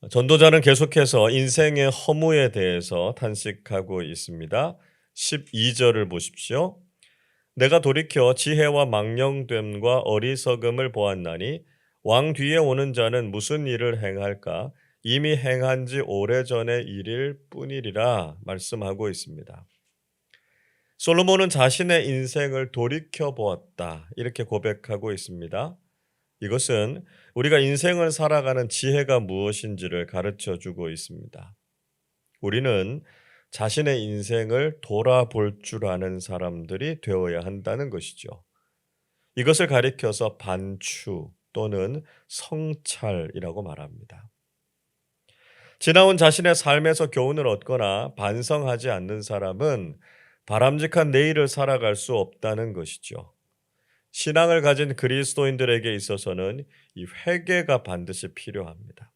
전도자는 계속해서 인생의 허무에 대해서 탄식하고 있습니다. 12절을 보십시오. 내가 돌이켜 지혜와 망령됨과 어리석음을 보았나니 왕 뒤에 오는 자는 무슨 일을 행할까? 이미 행한 지 오래전의 일일 뿐이리라 말씀하고 있습니다. 솔로몬은 자신의 인생을 돌이켜 보았다. 이렇게 고백하고 있습니다. 이것은 우리가 인생을 살아가는 지혜가 무엇인지를 가르쳐 주고 있습니다. 우리는 자신의 인생을 돌아볼 줄 아는 사람들이 되어야 한다는 것이죠. 이것을 가리켜서 반추 또는 성찰이라고 말합니다. 지나온 자신의 삶에서 교훈을 얻거나 반성하지 않는 사람은 바람직한 내일을 살아갈 수 없다는 것이죠. 신앙을 가진 그리스도인들에게 있어서는 이 회개가 반드시 필요합니다.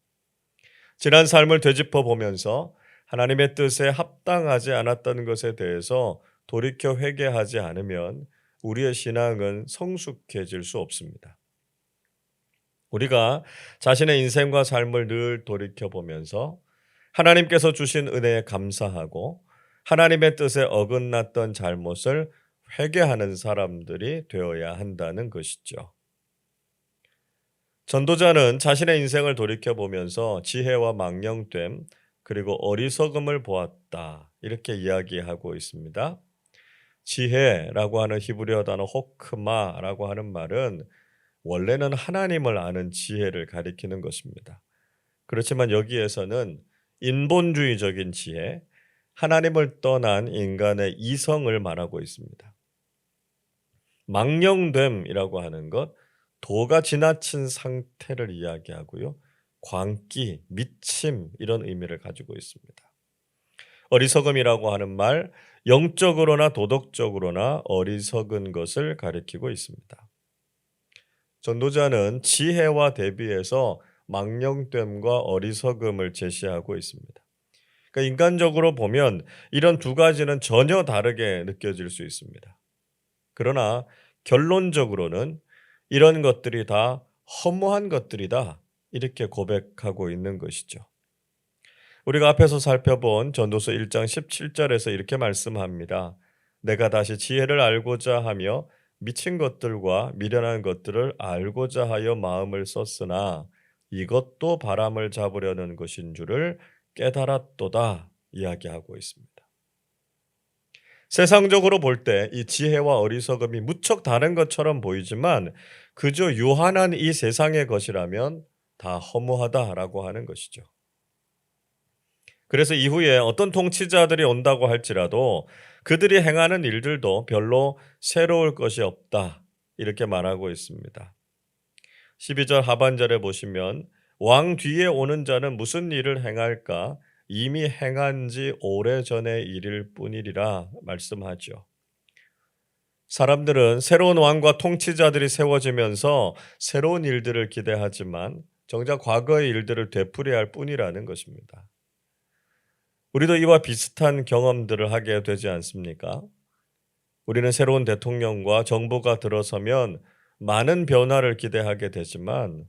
지난 삶을 되짚어 보면서 하나님의 뜻에 합당하지 않았던 것에 대해서 돌이켜 회개하지 않으면 우리의 신앙은 성숙해질 수 없습니다. 우리가 자신의 인생과 삶을 늘 돌이켜 보면서 하나님께서 주신 은혜에 감사하고 하나님의 뜻에 어긋났던 잘못을 회개하는 사람들이 되어야 한다는 것이죠. 전도자는 자신의 인생을 돌이켜 보면서 지혜와 망령됨 그리고 어리석음을 보았다. 이렇게 이야기하고 있습니다. 지혜라고 하는 히브리어 단어 호크마라고 하는 말은 원래는 하나님을 아는 지혜를 가리키는 것입니다. 그렇지만 여기에서는 인본주의적인 지혜, 하나님을 떠난 인간의 이성을 말하고 있습니다. 망령됨이라고 하는 것, 도가 지나친 상태를 이야기하고요. 광기, 미침 이런 의미를 가지고 있습니다. 어리석음이라고 하는 말, 영적으로나 도덕적으로나 어리석은 것을 가리키고 있습니다. 전도자는 지혜와 대비해서 망령됨과 어리석음을 제시하고 있습니다. 그러니까 인간적으로 보면 이런 두 가지는 전혀 다르게 느껴질 수 있습니다. 그러나 결론적으로는 이런 것들이 다 허무한 것들이다. 이렇게 고백하고 있는 것이죠. 우리가 앞에서 살펴본 전도서 1장 17절에서 이렇게 말씀합니다. 내가 다시 지혜를 알고자 하며 미친 것들과 미련한 것들을 알고자 하여 마음을 썼으나 이것도 바람을 잡으려는 것인 줄을 깨달았도다 이야기하고 있습니다. 세상적으로 볼 때 이 지혜와 어리석음이 무척 다른 것처럼 보이지만 그저 유한한 이 세상의 것이라면 다 허무하다라고 하는 것이죠. 그래서 이후에 어떤 통치자들이 온다고 할지라도 그들이 행하는 일들도 별로 새로울 것이 없다. 이렇게 말하고 있습니다. 12절 하반절에 보시면 왕 뒤에 오는 자는 무슨 일을 행할까? 이미 행한 지 오래전의 일일 뿐이리라 말씀하죠. 사람들은 새로운 왕과 통치자들이 세워지면서 새로운 일들을 기대하지만 정작 과거의 일들을 되풀이할 뿐이라는 것입니다. 우리도 이와 비슷한 경험들을 하게 되지 않습니까? 우리는 새로운 대통령과 정부가 들어서면 많은 변화를 기대하게 되지만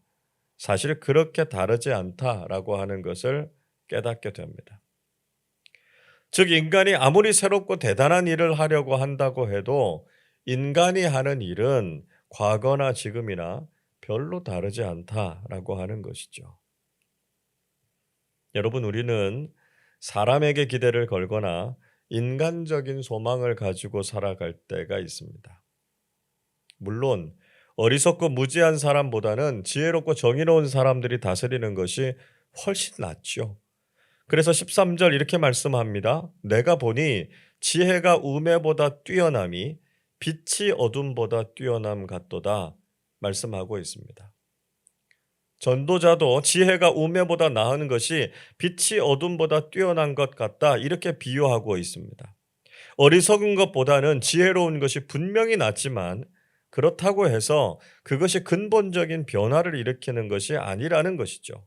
사실 그렇게 다르지 않다라고 하는 것을 깨닫게 됩니다. 즉 인간이 아무리 새롭고 대단한 일을 하려고 한다고 해도 인간이 하는 일은 과거나 지금이나 별로 다르지 않다라고 하는 것이죠. 여러분 우리는 사람에게 기대를 걸거나 인간적인 소망을 가지고 살아갈 때가 있습니다. 물론 어리석고 무지한 사람보다는 지혜롭고 정의로운 사람들이 다스리는 것이 훨씬 낫죠. 그래서 13절 이렇게 말씀합니다. 내가 보니 지혜가 우매보다 뛰어남이 빛이 어둠보다 뛰어남 같도다 말씀하고 있습니다. 전도자도 지혜가 우매보다 나은 것이 빛이 어둠보다 뛰어난 것 같다 이렇게 비유하고 있습니다. 어리석은 것보다는 지혜로운 것이 분명히 낫지만 그렇다고 해서 그것이 근본적인 변화를 일으키는 것이 아니라는 것이죠.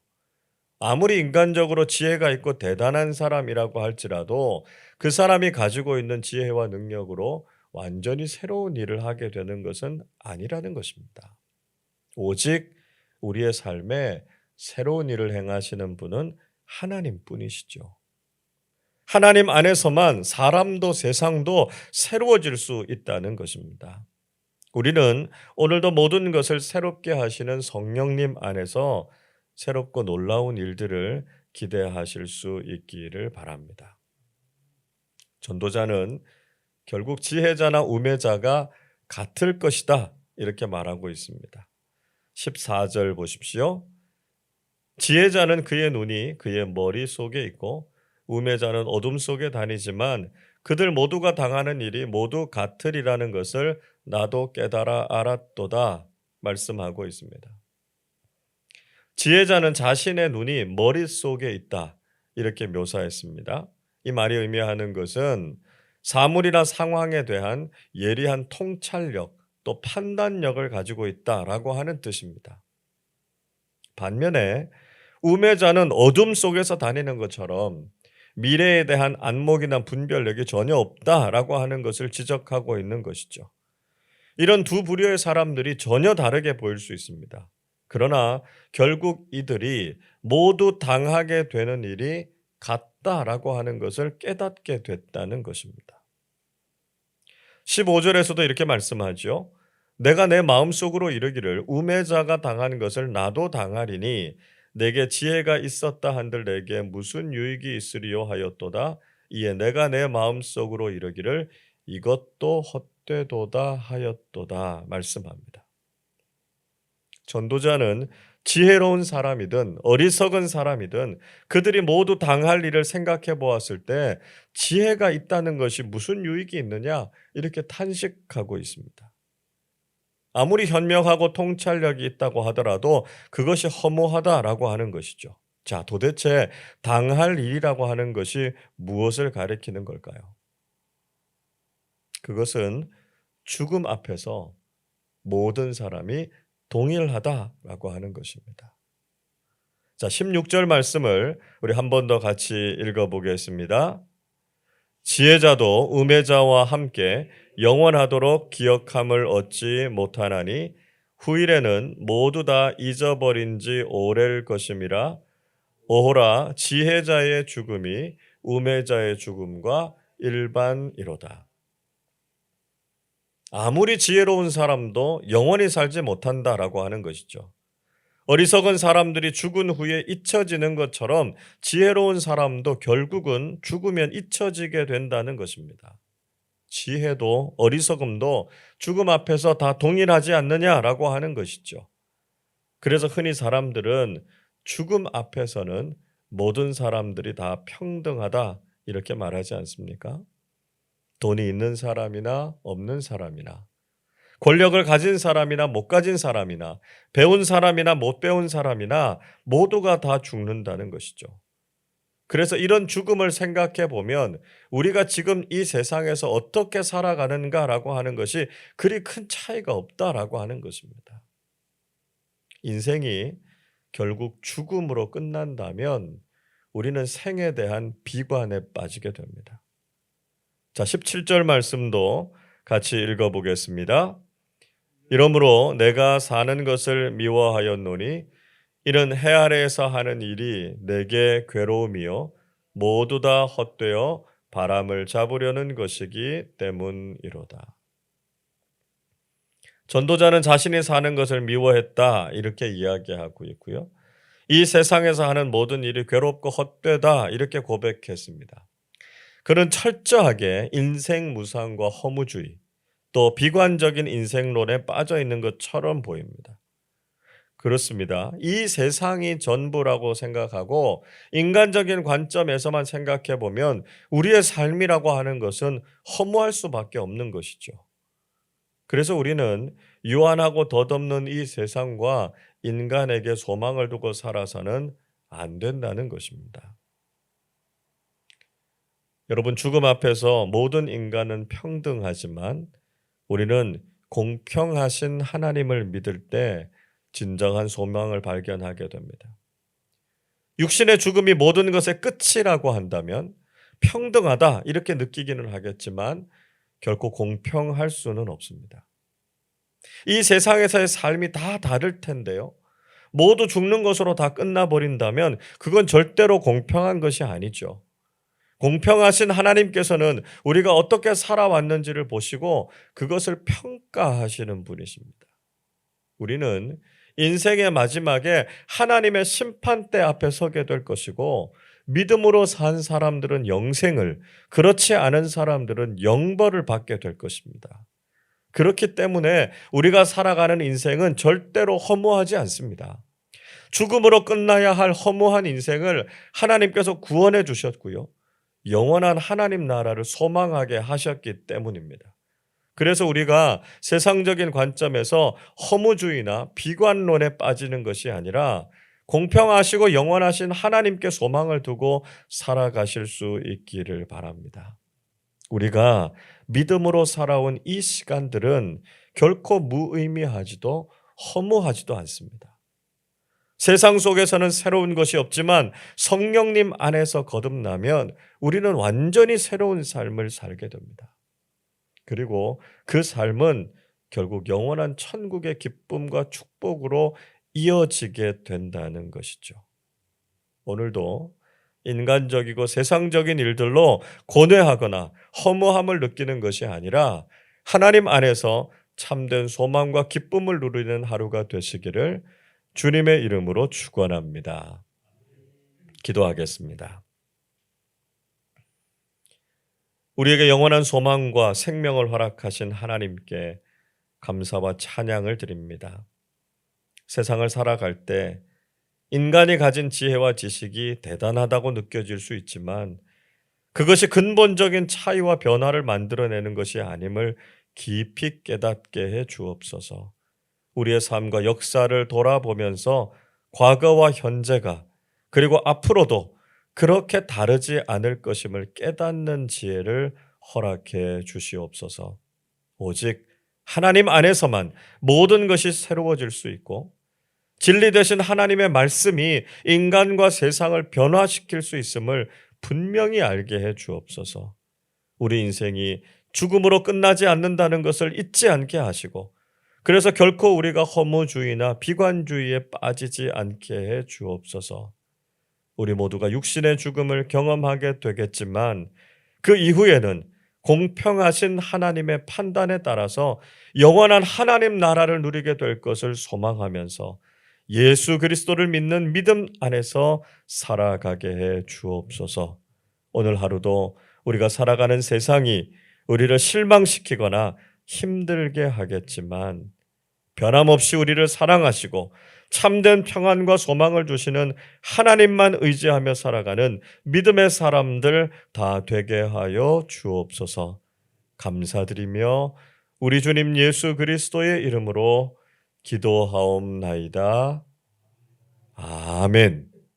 아무리 인간적으로 지혜가 있고 대단한 사람이라고 할지라도 그 사람이 가지고 있는 지혜와 능력으로 완전히 새로운 일을 하게 되는 것은 아니라는 것입니다. 오직 우리의 삶에 새로운 일을 행하시는 분은 하나님뿐이시죠. 하나님 안에서만 사람도 세상도 새로워질 수 있다는 것입니다. 우리는 오늘도 모든 것을 새롭게 하시는 성령님 안에서 새롭고 놀라운 일들을 기대하실 수 있기를 바랍니다. 전도자는 결국 지혜자나 우매자가 같을 것이다 이렇게 말하고 있습니다. 14절 보십시오. 지혜자는 그의 눈이 그의 머릿속에 있고 우매자는 어둠 속에 다니지만 그들 모두가 당하는 일이 모두 같으리라는 것을 나도 깨달아 알았도다 말씀하고 있습니다. 지혜자는 자신의 눈이 머릿속에 있다 이렇게 묘사했습니다. 이 말이 의미하는 것은 사물이나 상황에 대한 예리한 통찰력 또 판단력을 가지고 있다라고 하는 뜻입니다. 반면에 우매자는 어둠 속에서 다니는 것처럼 미래에 대한 안목이나 분별력이 전혀 없다라고 하는 것을 지적하고 있는 것이죠. 이런 두 부류의 사람들이 전혀 다르게 보일 수 있습니다. 그러나 결국 이들이 모두 당하게 되는 일이 같다라고 하는 것을 깨닫게 됐다는 것입니다. 15절에서도 이렇게 말씀하죠. 내가 내 마음속으로 이르기를 우매자가 당한 것을 나도 당하리니 내게 지혜가 있었다 한들 내게 무슨 유익이 있으리요 하였도다. 이에 내가 내 마음속으로 이르기를 이것도 헛되도다 하였도다 말씀합니다. 전도자는 지혜로운 사람이든 어리석은 사람이든 그들이 모두 당할 일을 생각해 보았을 때 지혜가 있다는 것이 무슨 유익이 있느냐 이렇게 탄식하고 있습니다. 아무리 현명하고 통찰력이 있다고 하더라도 그것이 허무하다라고 하는 것이죠. 자, 도대체 당할 일이라고 하는 것이 무엇을 가리키는 걸까요? 그것은 죽음 앞에서 모든 사람이 동일하다라고 하는 것입니다. 자, 16절 말씀을 우리 한 번 더 같이 읽어보겠습니다. 지혜자도 우매자와 함께 영원하도록 기억함을 얻지 못하나니 후일에는 모두 다 잊어버린 지 오래일 것임이라. 오호라 지혜자의 죽음이 우매자의 죽음과 일반이로다. 아무리 지혜로운 사람도 영원히 살지 못한다라고 하는 것이죠. 어리석은 사람들이 죽은 후에 잊혀지는 것처럼 지혜로운 사람도 결국은 죽으면 잊혀지게 된다는 것입니다. 지혜도 어리석음도 죽음 앞에서 다 동일하지 않느냐라고 하는 것이죠. 그래서 흔히 사람들은 죽음 앞에서는 모든 사람들이 다 평등하다 이렇게 말하지 않습니까? 돈이 있는 사람이나 없는 사람이나 권력을 가진 사람이나 못 가진 사람이나 배운 사람이나 못 배운 사람이나 모두가 다 죽는다는 것이죠. 그래서 이런 죽음을 생각해 보면 우리가 지금 이 세상에서 어떻게 살아가는가라고 하는 것이 그리 큰 차이가 없다라고 하는 것입니다. 인생이 결국 죽음으로 끝난다면 우리는 생에 대한 비관에 빠지게 됩니다. 자, 17절 말씀도 같이 읽어보겠습니다. 이러므로 내가 사는 것을 미워하였노니 이는 해 아래에서 하는 일이 내게 괴로움이요 모두 다 헛되어 바람을 잡으려는 것이기 때문이로다. 전도자는 자신이 사는 것을 미워했다 이렇게 이야기하고 있고요. 이 세상에서 하는 모든 일이 괴롭고 헛되다 이렇게 고백했습니다. 그는 철저하게 인생 무상과 허무주의 또 비관적인 인생론에 빠져 있는 것처럼 보입니다. 그렇습니다. 이 세상이 전부라고 생각하고 인간적인 관점에서만 생각해 보면 우리의 삶이라고 하는 것은 허무할 수밖에 없는 것이죠. 그래서 우리는 유한하고 덧없는 이 세상과 인간에게 소망을 두고 살아서는 안 된다는 것입니다. 여러분, 죽음 앞에서 모든 인간은 평등하지만 우리는 공평하신 하나님을 믿을 때 진정한 소망을 발견하게 됩니다. 육신의 죽음이 모든 것의 끝이라고 한다면 평등하다 이렇게 느끼기는 하겠지만 결코 공평할 수는 없습니다. 이 세상에서의 삶이 다 다를 텐데요. 모두 죽는 것으로 다 끝나버린다면 그건 절대로 공평한 것이 아니죠. 공평하신 하나님께서는 우리가 어떻게 살아왔는지를 보시고 그것을 평가하시는 분이십니다. 우리는 인생의 마지막에 하나님의 심판대 앞에 서게 될 것이고 믿음으로 산 사람들은 영생을, 그렇지 않은 사람들은 영벌을 받게 될 것입니다. 그렇기 때문에 우리가 살아가는 인생은 절대로 허무하지 않습니다. 죽음으로 끝나야 할 허무한 인생을 하나님께서 구원해 주셨고요. 영원한 하나님 나라를 소망하게 하셨기 때문입니다. 그래서 우리가 세상적인 관점에서 허무주의나 비관론에 빠지는 것이 아니라 공평하시고 영원하신 하나님께 소망을 두고 살아가실 수 있기를 바랍니다. 우리가 믿음으로 살아온 이 시간들은 결코 무의미하지도 허무하지도 않습니다. 세상 속에서는 새로운 것이 없지만 성령님 안에서 거듭나면 우리는 완전히 새로운 삶을 살게 됩니다. 그리고 그 삶은 결국 영원한 천국의 기쁨과 축복으로 이어지게 된다는 것이죠. 오늘도 인간적이고 세상적인 일들로 고뇌하거나 허무함을 느끼는 것이 아니라 하나님 안에서 참된 소망과 기쁨을 누리는 하루가 되시기를 주님의 이름으로 축원합니다. 기도하겠습니다. 우리에게 영원한 소망과 생명을 허락하신 하나님께 감사와 찬양을 드립니다. 세상을 살아갈 때 인간이 가진 지혜와 지식이 대단하다고 느껴질 수 있지만 그것이 근본적인 차이와 변화를 만들어내는 것이 아님을 깊이 깨닫게 해 주옵소서. 우리의 삶과 역사를 돌아보면서 과거와 현재가 그리고 앞으로도 그렇게 다르지 않을 것임을 깨닫는 지혜를 허락해 주시옵소서. 오직 하나님 안에서만 모든 것이 새로워질 수 있고 진리 되신 하나님의 말씀이 인간과 세상을 변화시킬 수 있음을 분명히 알게 해 주옵소서. 우리 인생이 죽음으로 끝나지 않는다는 것을 잊지 않게 하시고 그래서 결코 우리가 허무주의나 비관주의에 빠지지 않게 해 주옵소서. 우리 모두가 육신의 죽음을 경험하게 되겠지만 그 이후에는 공평하신 하나님의 판단에 따라서 영원한 하나님 나라를 누리게 될 것을 소망하면서 예수 그리스도를 믿는 믿음 안에서 살아가게 해 주옵소서. 오늘 하루도 우리가 살아가는 세상이 우리를 실망시키거나 힘들게 하겠지만 변함없이 우리를 사랑하시고 참된 평안과 소망을 주시는 하나님만 의지하며 살아가는 믿음의 사람들 다 되게 하여 주옵소서. 감사드리며 우리 주님 예수 그리스도의 이름으로 기도하옵나이다. 아멘.